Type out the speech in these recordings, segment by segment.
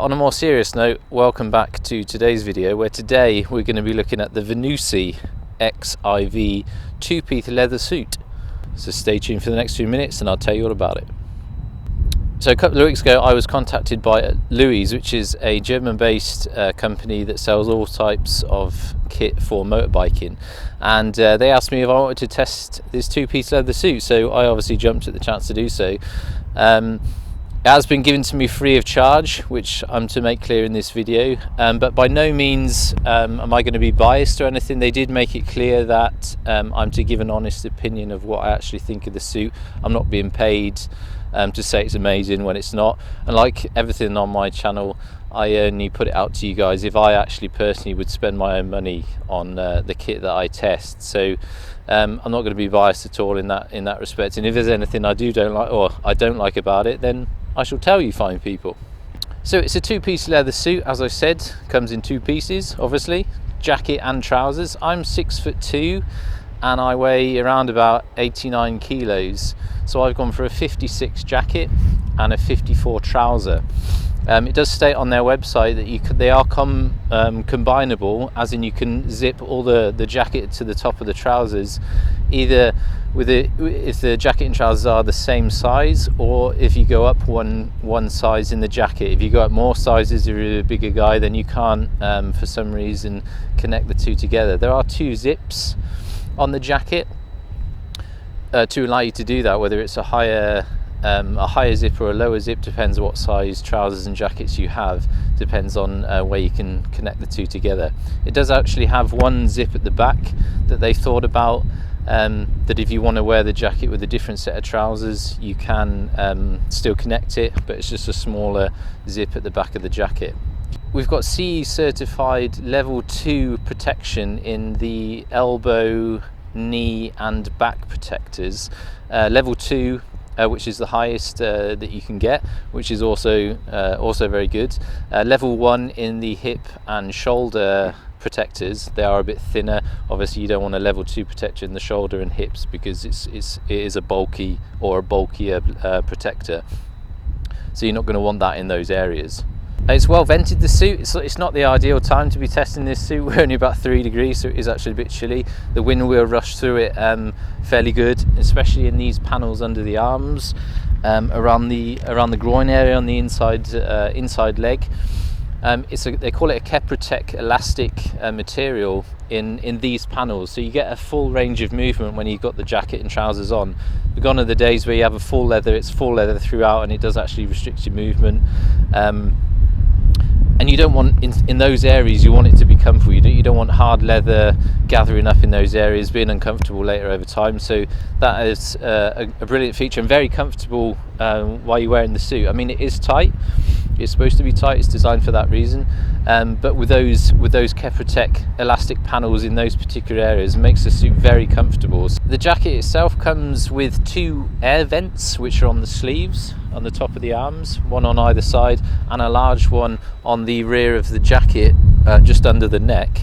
on a more serious note, welcome back to today's video, where today we're going to be looking at the Vanucci XIV two-piece leather suit. So stay tuned for the next few minutes and I'll tell you all about it. So a couple of weeks ago I was contacted by Louis, which is a German-based company that sells all types of kit for motorbiking, and they asked me if I wanted to test this two-piece leather suit, so I obviously jumped at the chance to do so. It has been given to me free of charge, which I'm to make clear in this video, but by no means am I going to be biased or anything. They did make it clear that I'm to give an honest opinion of what I actually think of the suit. I'm not being paid to say it's amazing when it's not, and like everything on my channel, I only put it out to you guys if I actually personally would spend my own money on the kit that I test. So I'm not going to be biased at all in that respect, and if there's anything I don't like about it, then I shall tell you, fine people. So it's a two-piece leather suit, as I said, comes in two pieces, obviously, jacket and trousers. I'm 6'2" and I weigh around about 89 kilos. So I've gone for a 56 jacket and a 54 trouser. It does state on their website that they are combinable, as in you can zip all the jacket to the top of the trousers, either if the jacket and trousers are the same size, or if you go up one size in the jacket. If you go up more sizes, if you're a bigger guy, then you can't for some reason connect the two together. There are two zips on the jacket to allow you to do that, whether it's a higher zip or a lower zip, depends what size trousers and jackets you have, depends on where you can connect the two together. It does actually have one zip at the back that they thought about, that if you want to wear the jacket with a different set of trousers, you can still connect it, but it's just a smaller zip at the back of the jacket. We've got CE certified level 2 protection in the elbow, knee and back protectors. Level 2, which is the highest that you can get, which is also very good. Level 1 in the hip and shoulder protectors. They are a bit thinner. Obviously you don't want a level 2 protector in the shoulder and hips, because it is a bulkier protector, so you're not going to want that in those areas. It's well vented, the suit. It's not the ideal time to be testing this suit. We're only about 3 degrees, so it is actually a bit chilly. The wind will rush through it fairly good, especially in these panels under the arms, around the groin area on the inside leg. They call it a Keprotec elastic material in these panels, so you get a full range of movement when you've got the jacket and trousers on. Gone are the days where you have a full leather, it's full leather throughout, and it does actually restrict your movement. And you don't want, in those areas, you want it to be comfortable. You don't want hard leather gathering up in those areas, being uncomfortable later over time. So that is a brilliant feature, and very comfortable while you're wearing the suit. I mean, it is tight. It's supposed to be tight. It's designed for that reason. But with those Keprotec elastic panels in those particular areas, it makes the suit very comfortable. So the jacket itself comes with 2 air vents, which are on the sleeves, on the top of the arms, one on either side, and a large one on the rear of the jacket, just under the neck.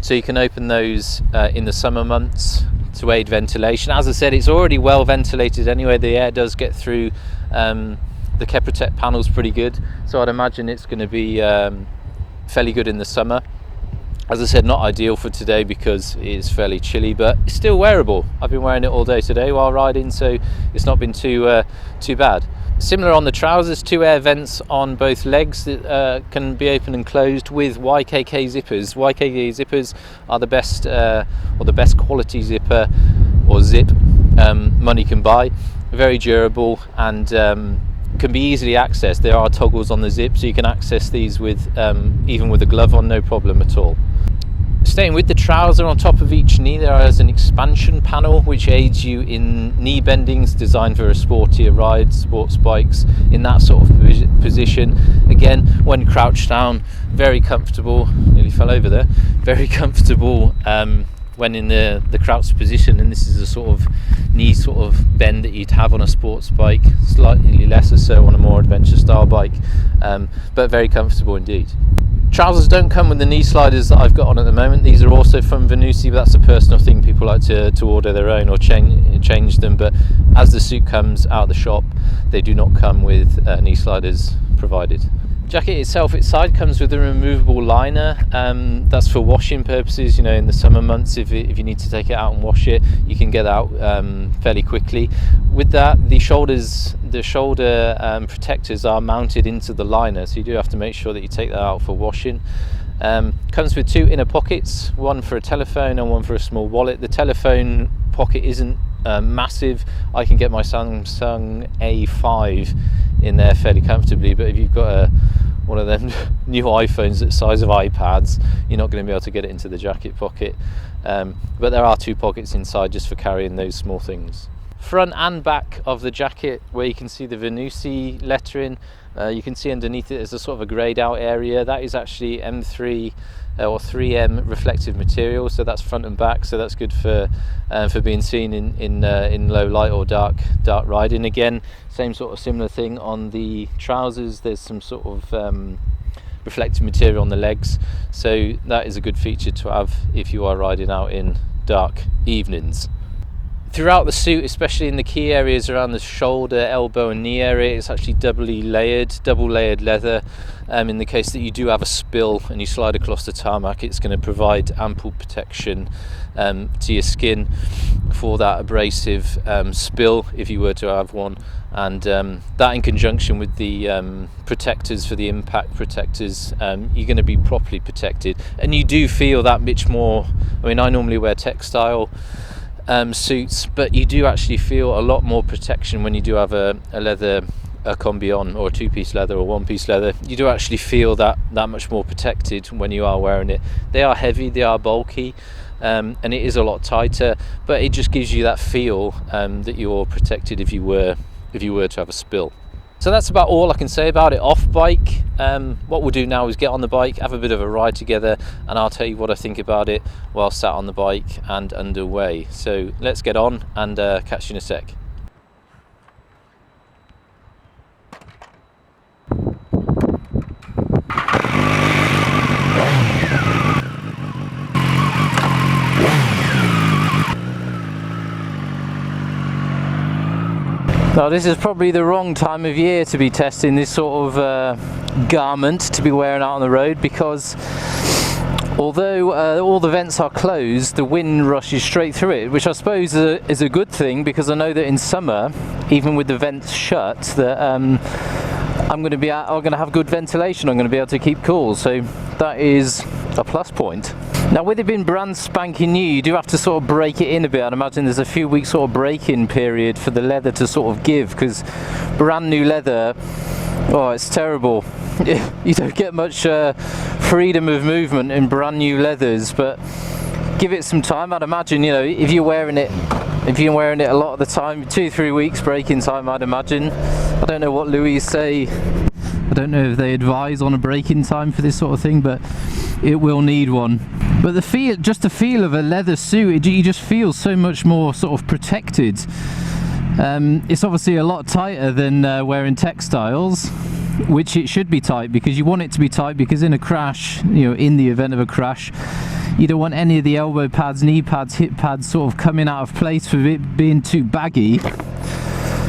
So you can open those in the summer months to aid ventilation. As I said, it's already well ventilated anyway. The air does get through the Keprotec panel's pretty good, so I'd imagine it's going to be fairly good in the summer. As I said, not ideal for today because it is fairly chilly, but it's still wearable. I've been wearing it all day today while riding, so it's not been too bad. Similar on the trousers, 2 air vents on both legs that can be open and closed with Ykk zippers. Ykk zippers are the best quality zipper or zip money can buy. Very durable and can be easily accessed. There are toggles on the zip, so you can access these with even with a glove on, no problem at all. Staying with the trouser, on top of each knee there is an expansion panel which aids you in knee bendings, designed for a sportier ride, sports bikes, in that sort of position. Again, when crouched down, very comfortable. Nearly fell over there. Very comfortable when in the crouched position, and this is a sort of knee bend that you'd have on a sports bike, slightly lesser so on a more adventure style bike, but very comfortable indeed. Trousers don't come with the knee sliders that I've got on at the moment. These are also from Vanucci, but that's a personal thing. People like to order their own or change them, but as the suit comes out of the shop, they do not come with knee sliders provided. Jacket itself, its side comes with a removable liner. That's for washing purposes. You know, in the summer months, if you need to take it out and wash it, you can get out fairly quickly. With that, the shoulder protectors are mounted into the liner, so you do have to make sure that you take that out for washing. Comes with 2 inner pockets, one for a telephone and one for a small wallet. The telephone pocket isn't massive. I can get my Samsung A5 in there fairly comfortably, but if you've got one of them new iPhones the size of iPads, you're not going to be able to get it into the jacket pocket. But there are 2 pockets inside just for carrying those small things. Front and back of the jacket, where you can see the Vanucci lettering, you can see underneath it there's a sort of a greyed out area. That is actually M3 or 3M reflective material, so that's front and back, so that's good for being seen in low light or dark riding. Again, same sort of similar thing on the trousers. There's some sort of reflective material on the legs, so that is a good feature to have if you are riding out in dark evenings. Throughout the suit, especially in the key areas around the shoulder, elbow and knee area, it's actually double layered leather. In the case that you do have a spill and you slide across the tarmac, it's going to provide ample protection to your skin for that abrasive spill if you were to have one. And that, in conjunction with the protectors for the impact protectors, you're going to be properly protected, and you do feel that much more. I mean, I normally wear textile suits, but you do actually feel a lot more protection when you do have a leather combi on, or a 2-piece leather or 1-piece leather. You do actually feel that much more protected when you are wearing it. They are heavy, they are bulky, and it is a lot tighter, but it just gives you that feel that you're protected if you were to have a spill. So that's about all I can say about it off bike. What we'll do now is get on the bike, have a bit of a ride together, and I'll tell you what I think about it while sat on the bike and underway. So let's get on and catch you in a sec. Now, this is probably the wrong time of year to be testing this sort of garment to be wearing out on the road, because although all the vents are closed, the wind rushes straight through it, which I suppose is a good thing, because I know that in summer, even with the vents shut, that I'm going to have good ventilation. I'm going to be able to keep cool, so that is a plus point. Now, with it being brand spanking new, you do have to sort of break it in a bit. I'd imagine there's a few weeks sort of break-in period for the leather to sort of give, because brand new leather, oh, it's terrible. You don't get much freedom of movement in brand new leathers, but give it some time. I'd imagine, you know, if you're wearing it a lot of the time, 2-3 weeks break-in time, I'd imagine. I don't know what Louis say. I don't know if they advise on a break-in time for this sort of thing, but it will need one. But the feel of a leather suit, you just feel so much more sort of protected. It's obviously a lot tighter than wearing textiles, which it should be tight, because you want it to be tight, because in a crash, you know, in the event of a crash, you don't want any of the elbow pads, knee pads, hip pads sort of coming out of place for it being too baggy.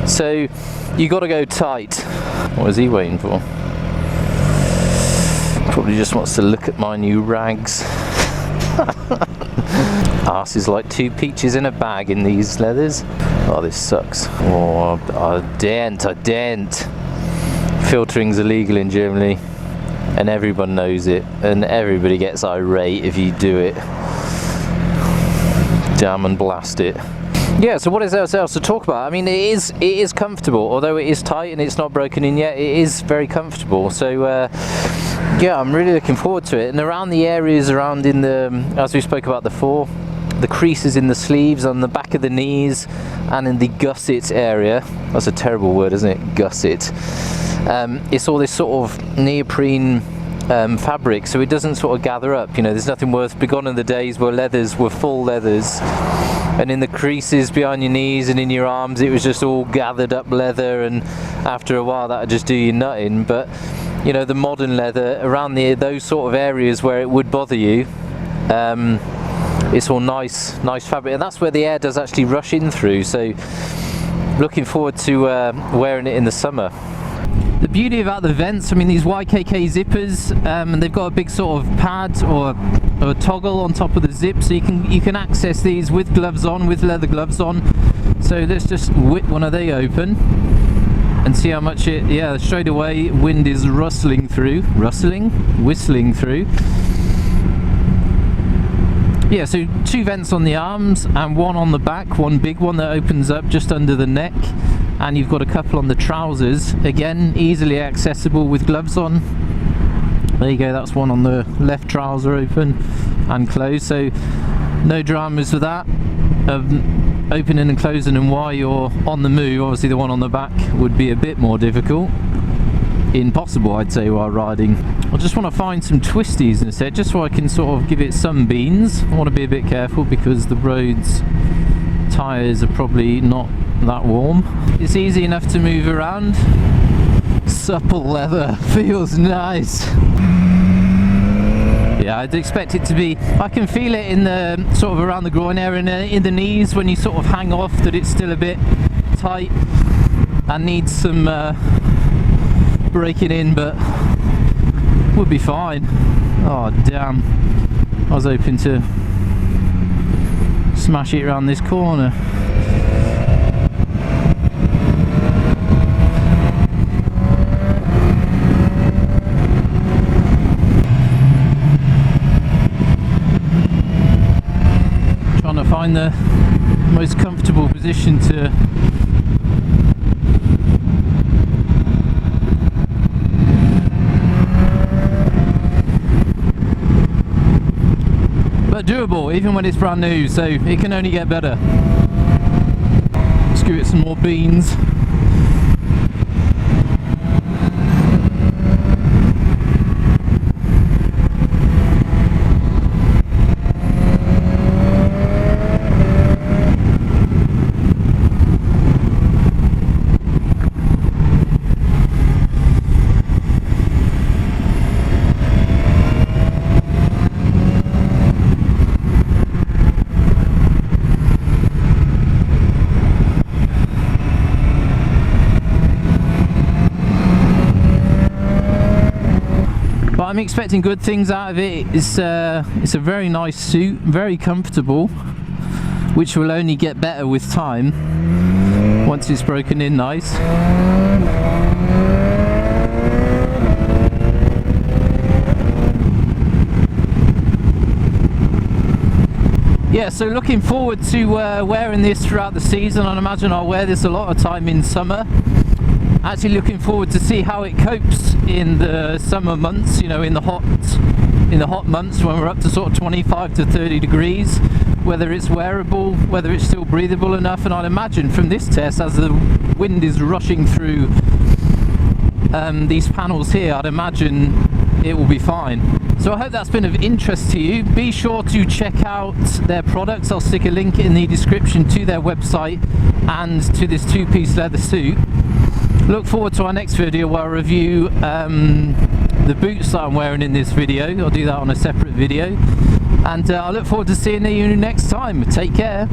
So you got to go tight. What is he waiting for? Probably just wants to look at my new rags. Arse is like 2 peaches in a bag in these leathers. Oh, this sucks. Oh, I dent. Filtering's illegal in Germany, and everyone knows it, and everybody gets irate if you do it. Damn and blast it. Yeah, so what is there else to talk about? I mean, it is comfortable, although it is tight and it's not broken in yet. It is very comfortable. So yeah, I'm really looking forward to it. And around the areas around in the, as we spoke about before, the creases in the sleeves, on the back of the knees, and in the gusset area. That's a terrible word, isn't it? Gusset. It's all this sort of neoprene fabric, so it doesn't sort of gather up. You know, there's nothing worse. Begone are the days where leathers were full leathers, and in the creases behind your knees and in your arms, it was just all gathered up leather, and after a while that would just do you nutting. But you know, the modern leather around those sort of areas where it would bother you, it's all nice fabric, and that's where the air does actually rush in through. So looking forward to wearing it in the summer. The beauty about the vents, I mean, these Ykk Zippers, and they've got a big sort of pad or a toggle on top of the zip, so you can access these with gloves on, with leather gloves on. So let's just whip one of they open and see how much it, yeah, straight away wind is whistling through. Yeah, so 2 vents on the arms and 1 on the back, one big one that opens up just under the neck, and you've got a couple on the trousers, again easily accessible with gloves on. There you go, that's one on the left trouser open and closed, so no dramas with that. Opening and closing them while you're on the move. Obviously the one on the back would be a bit more difficult. Impossible, I'd say, while riding. I just want to find some twisties in a set, just so I can sort of give it some beans. I want to be a bit careful because the road's tyres are probably not that warm. It's easy enough to move around. Supple leather, feels nice. Yeah, I'd expect it to be, I can feel it in the sort of around the groin area and in the knees when you sort of hang off, that it's still a bit tight and needs some breaking in, but would be fine. Oh damn, I was hoping to smash it around this corner. Trying to find the most comfortable position to doable, even when it's brand new, so it can only get better. Let's give it some more beans. I'm expecting good things out of it. It's a very nice suit, very comfortable, which will only get better with time once it's broken in nice. Yeah, so looking forward to wearing this throughout the season. I imagine I'll wear this a lot of time in summer. Actually looking forward to see how it copes in the summer months, you know, in the hot months when we're up to sort of 25 to 30 degrees, whether it's wearable, whether it's still breathable enough. And I'd imagine from this test, as the wind is rushing through these panels here, I'd imagine it will be fine. So I hope that's been of interest to you. Be sure to check out their products. I'll stick a link in the description to their website and to this 2-piece leather suit. Look forward to our next video where I review the boots that I'm wearing in this video. I'll do that on a separate video. And I look forward to seeing you next time. Take care.